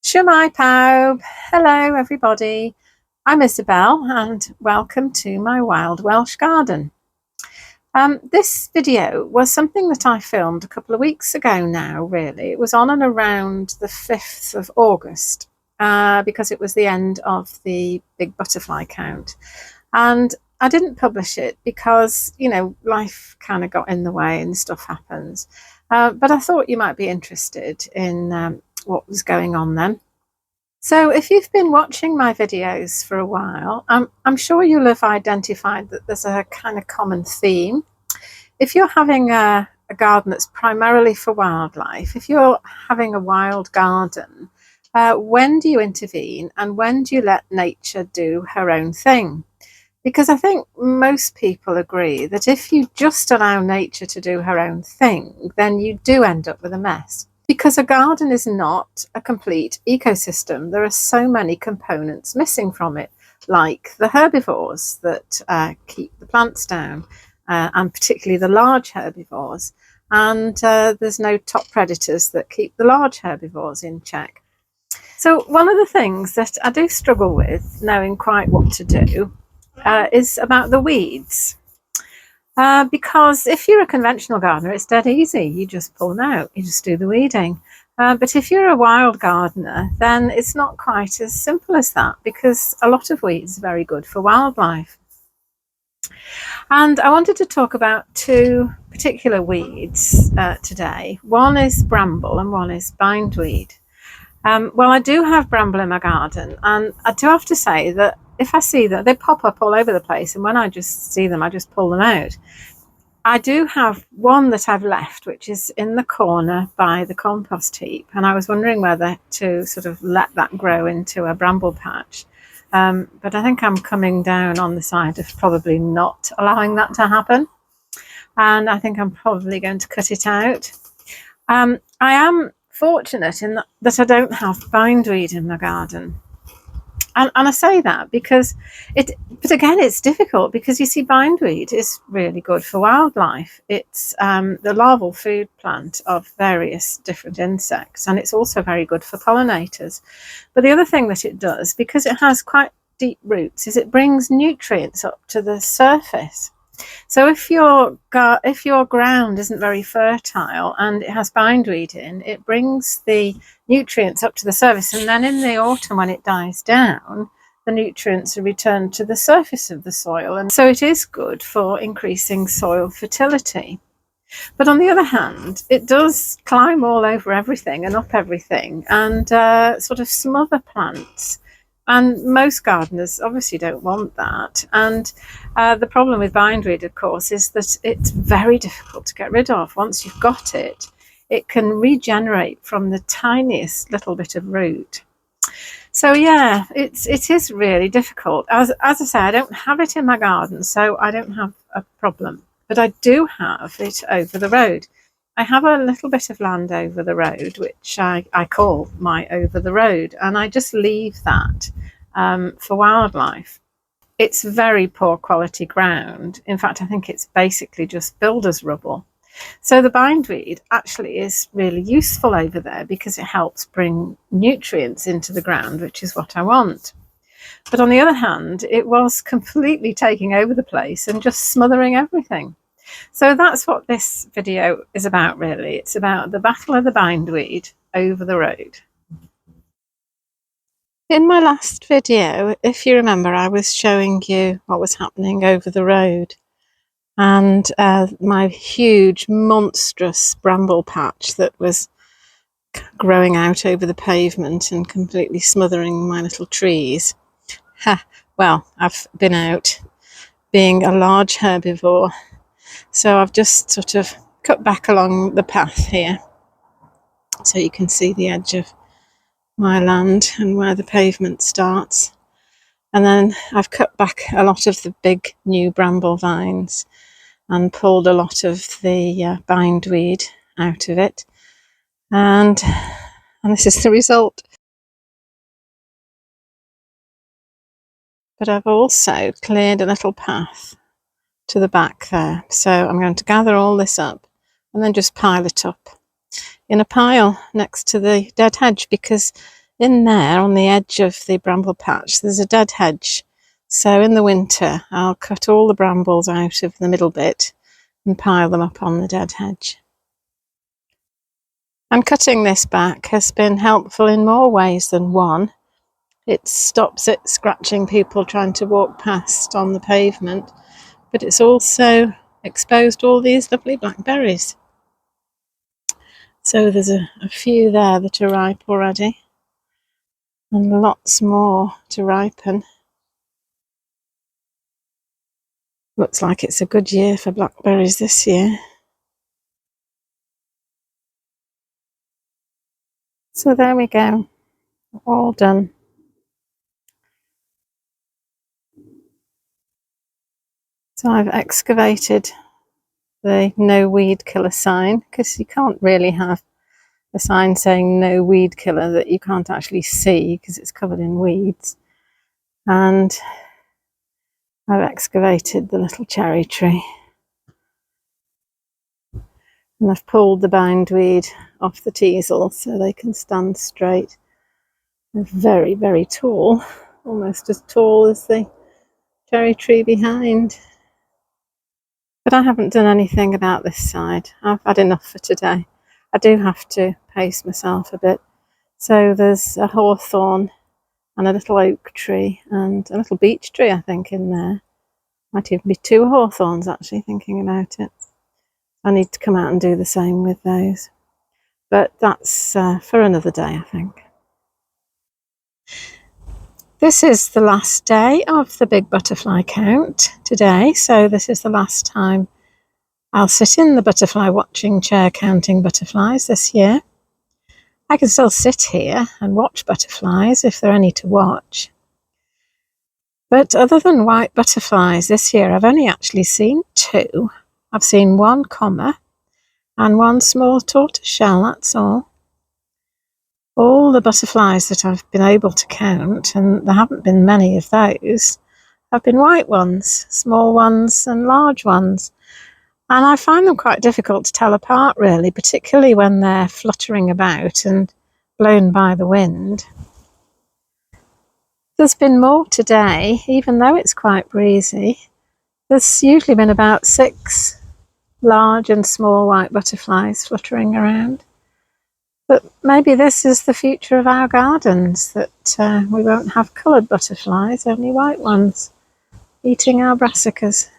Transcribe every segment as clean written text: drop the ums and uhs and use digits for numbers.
Shwmae pawb, hello everybody, I'm Isabel and welcome to my wild Welsh garden. This video was something that I filmed a couple of weeks ago now really. It was on and around the 5th of August because it was the end of the big butterfly count, and I didn't publish it because, you know, life kind of got in the way and stuff happens, but I thought you might be interested in what was going on then. So if you've been watching my videos for a while, I'm sure you'll have identified that there's a kind of common theme. If you're having a garden that's primarily for wildlife, if you're having a wild garden, when do you intervene and when do you let nature do her own thing? Because I think most people agree that if you just allow nature to do her own thing, then you do end up with a mess. Because a garden is not a complete ecosystem. There are so many components missing from it, like the herbivores that keep the plants down, and particularly the large herbivores. And there's no top predators that keep the large herbivores in check. So one of the things that I do struggle with, knowing quite what to do, is about the weeds. Because if you're a conventional gardener, it's dead easy. You just pull them out, you just do the weeding. But if you're a wild gardener, then it's not quite as simple as that, because a lot of weeds are very good for wildlife. And I wanted to talk about two particular weeds today. One is bramble and one is bindweed. Well, I do have bramble in my garden, and I do have to say that if I see them, they pop up all over the place, and when I just see them, I just pull them out. I do have one that I've left, which is in the corner by the compost heap, and I was wondering whether to sort of let that grow into a bramble patch. But I think I'm coming down on the side of probably not allowing that to happen, and I think I'm probably going to cut it out. I am fortunate in that I don't have bindweed in my garden. And I say that because but again, it's difficult because you see, bindweed is really good for wildlife. It's the larval food plant of various different insects, and it's also very good for pollinators. But the other thing that it does, because it has quite deep roots, is it brings nutrients up to the surface. So if your ground isn't very fertile and it has bindweed in, it brings the nutrients up to the surface, and then in the autumn when it dies down, the nutrients are returned to the surface of the soil, and so it is good for increasing soil fertility. But on the other hand, it does climb all over everything and up everything and sort of smother plants. And most gardeners obviously don't want that. And the problem with bindweed, of course, is that it's very difficult to get rid of. Once you've got it, it can regenerate from the tiniest little bit of root. So yeah, it is really difficult. As I say, I don't have it in my garden, so I don't have a problem. But I do have it over the road. I have a little bit of land over the road, which I call my over the road, and I just leave that for wildlife. It's very poor quality ground. In fact, I think it's basically just builder's rubble. So the bindweed actually is really useful over there because it helps bring nutrients into the ground, which is what I want. But on the other hand, it was completely taking over the place and just smothering everything. So that's what this video is about, really. It's about the battle of the bindweed over the road. In my last video, if you remember, I was showing you what was happening over the road, and my huge, monstrous bramble patch that was growing out over the pavement and completely smothering my little trees. Well, I've been out being a large herbivore, so I've just sort of cut back along the path here so you can see the edge of my land and where the pavement starts. And then I've cut back a lot of the big new bramble vines and pulled a lot of the bindweed out of it. And this is the result. But I've also cleared a little path to the back there. So I'm going to gather all this up and then just pile it up in a pile next to the dead hedge, because in there on the edge of the bramble patch, there's a dead hedge. So in the winter, I'll cut all the brambles out of the middle bit and pile them up on the dead hedge. And cutting this back has been helpful in more ways than one. It stops it scratching people trying to walk past on the pavement, but it's also exposed all these lovely blackberries. So there's a few there that are ripe already, and lots more to ripen. Looks like it's a good year for blackberries this year. So there we go, all done. So I've excavated the no weed killer sign, because you can't really have a sign saying no weed killer that you can't actually see because it's covered in weeds. And I've excavated the little cherry tree, and I've pulled the bindweed off the teasel so they can stand straight. They're very, very tall, almost as tall as the cherry tree behind. But I haven't done anything about this side. I've had enough for today. I do have to pace myself a bit. So there's a hawthorn and a little oak tree and a little beech tree, I think, in there. Might even be 2 hawthorns, actually, thinking about it. I need to come out and do the same with those. But that's for another day, I think. This is the last day of the big butterfly count today, so this is the last time I'll sit in the butterfly watching chair counting butterflies this year. I can still sit here and watch butterflies if there are any to watch. But other than white butterflies this year, I've only actually seen 2. I've seen 1 comma and 1 small tortoiseshell, that's all. All the butterflies that I've been able to count, and there haven't been many of those, have been white ones, small ones and large ones. And I find them quite difficult to tell apart, really, particularly when they're fluttering about and blown by the wind. There's been more today, even though it's quite breezy. There's usually been about 6 large and small white butterflies fluttering around. But maybe this is the future of our gardens, that we won't have coloured butterflies, only white ones, eating our brassicas.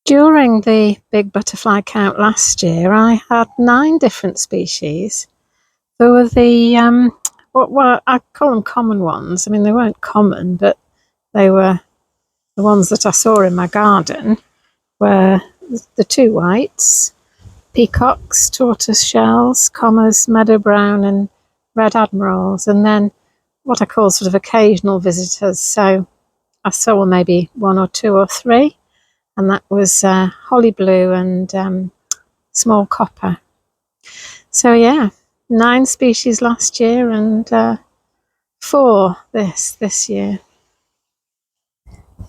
During the big butterfly count last year, I had 9 different species. There were the, what I call them common ones. I mean, they weren't common, but they were the ones that I saw in my garden, were the 2 whites, peacocks, tortoise shells, commas, meadow brown and red admirals, and then what I call sort of occasional visitors. So I saw maybe 1 or 2 or 3, and that was holly blue and small copper. So yeah, 9 species last year and 4 this year.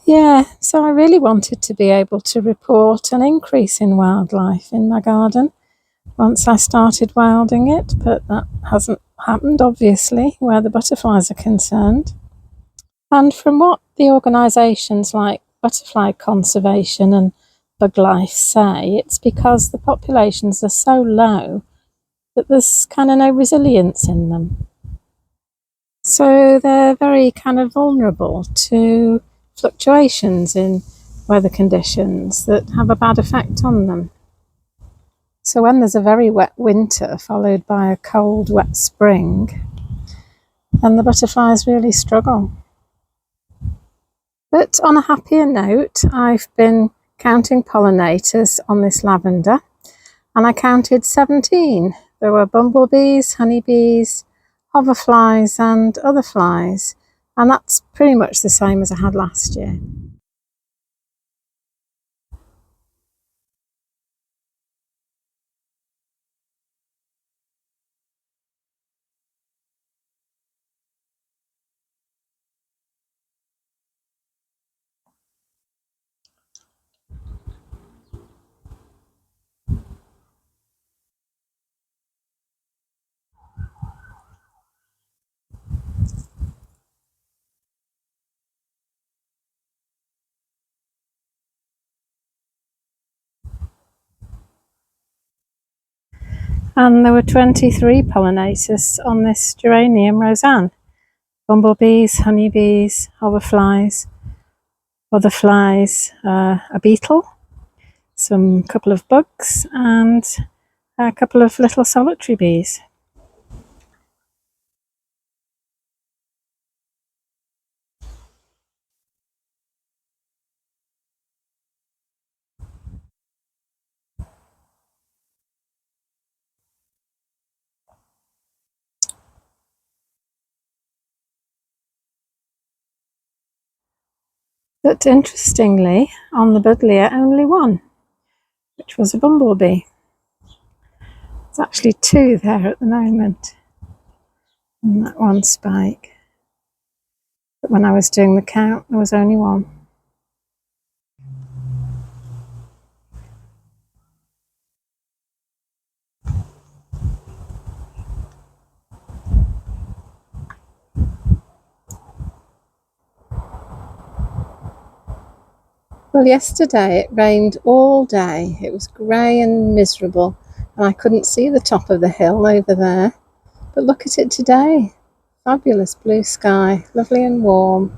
Yeah, so I really wanted to be able to report an increase in wildlife in my garden once I started wilding it, but that hasn't happened, obviously, where the butterflies are concerned. And from what the organisations like Butterfly Conservation and Bug Life say, it's because the populations are so low that there's kind of no resilience in them. So they're very kind of vulnerable to fluctuations in weather conditions that have a bad effect on them. So when there's a very wet winter followed by a cold, wet spring, then the butterflies really struggle. But on a happier note, I've been counting pollinators on this lavender, and I counted 17. There were bumblebees, honeybees, hoverflies and other flies, and that's pretty much the same as I had last year. And there were 23 pollinators on this geranium roseanne. Bumblebees, honeybees, hoverflies, butterflies, a beetle, some couple of bugs, and a couple of little solitary bees. But interestingly, on the buddleia, only one, which was a bumblebee. There's actually two there at the moment, and that one spike. But when I was doing the count, there was only one. Well, yesterday it rained all day. It was grey and miserable, and I couldn't see the top of the hill over there. But look at it today. Fabulous blue sky, lovely and warm.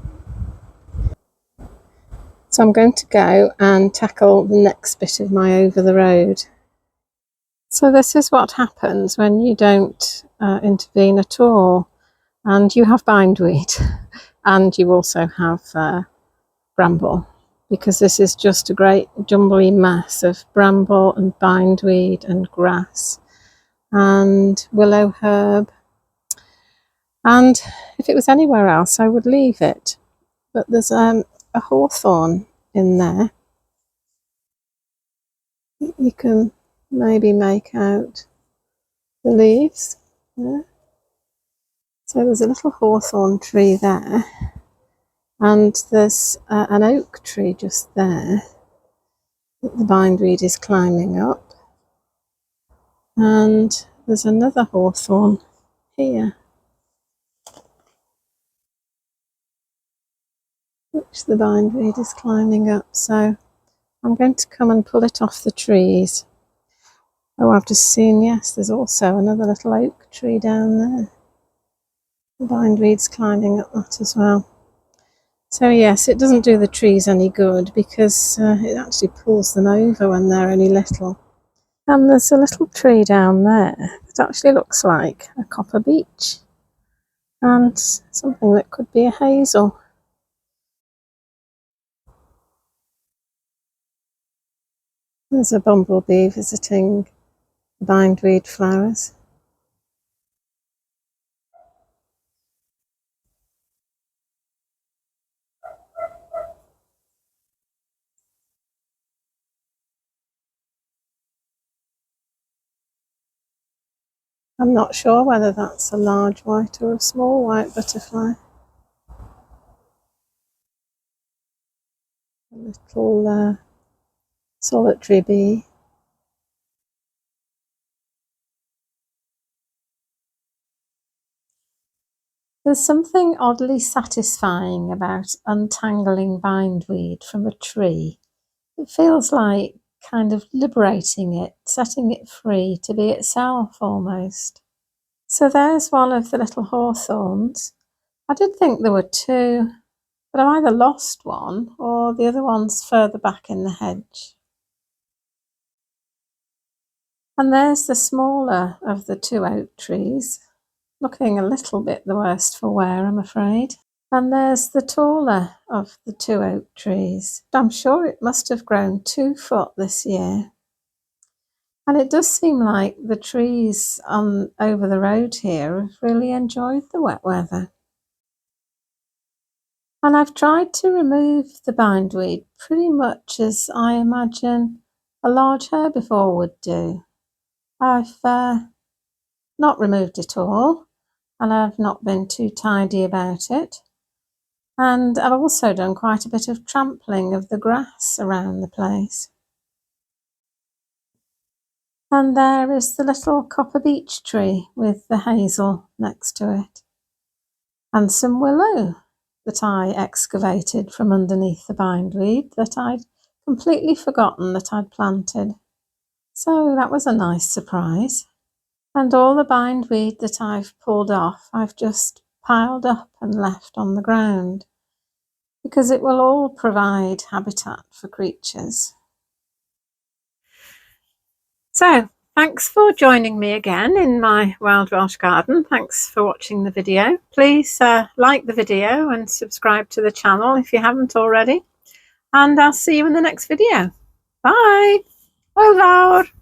So I'm going to go and tackle the next bit of my over the road. So this is what happens when you don't intervene at all. And you have bindweed, and you also have bramble, because this is just a great jumbly mass of bramble and bindweed and grass and willow herb. And if it was anywhere else, I would leave it. But there's a hawthorn in there. You can maybe make out the leaves. Yeah. So there's a little hawthorn tree there, and there's an oak tree just there that the bindweed is climbing up, and there's another hawthorn here which the bindweed is climbing up. So I'm going to come and pull it off the trees. Oh, I've just seen, yes, there's also another little oak tree down there. The bindweed's climbing up that as well. So yes, it doesn't do the trees any good, because it actually pulls them over when they're only little. And there's a little tree down there that actually looks like a copper beech, and something that could be a hazel. There's a bumblebee visiting the bindweed flowers. I'm not sure whether that's a large white or a small white butterfly. A little solitary bee. There's something oddly satisfying about untangling bindweed from a tree. It feels like kind of liberating it, setting it free to be itself almost. So there's one of the little hawthorns. I did think there were two, but I've either lost one or the other one's further back in the hedge. And there's the smaller of the two oak trees, looking a little bit the worst for wear, I'm afraid. And there's the taller of the two oak trees. I'm sure it must have grown 2 foot this year. And it does seem like the trees over the road here have really enjoyed the wet weather. And I've tried to remove the bindweed pretty much as I imagine a large herbivore would do. I've not removed it all, and I've not been too tidy about it. And I've also done quite a bit of trampling of the grass around the place. And there is the little copper beech tree with the hazel next to it, and some willow that I excavated from underneath the bindweed that I'd completely forgotten that I'd planted. So that was a nice surprise. And all the bindweed that I've pulled off, I've just piled up and left on the ground, because it will all provide habitat for creatures. So, thanks for joining me again in my wild Welsh garden. Thanks for watching the video. Please like the video and subscribe to the channel if you haven't already. And I'll see you in the next video. Bye! Hwyl fawr!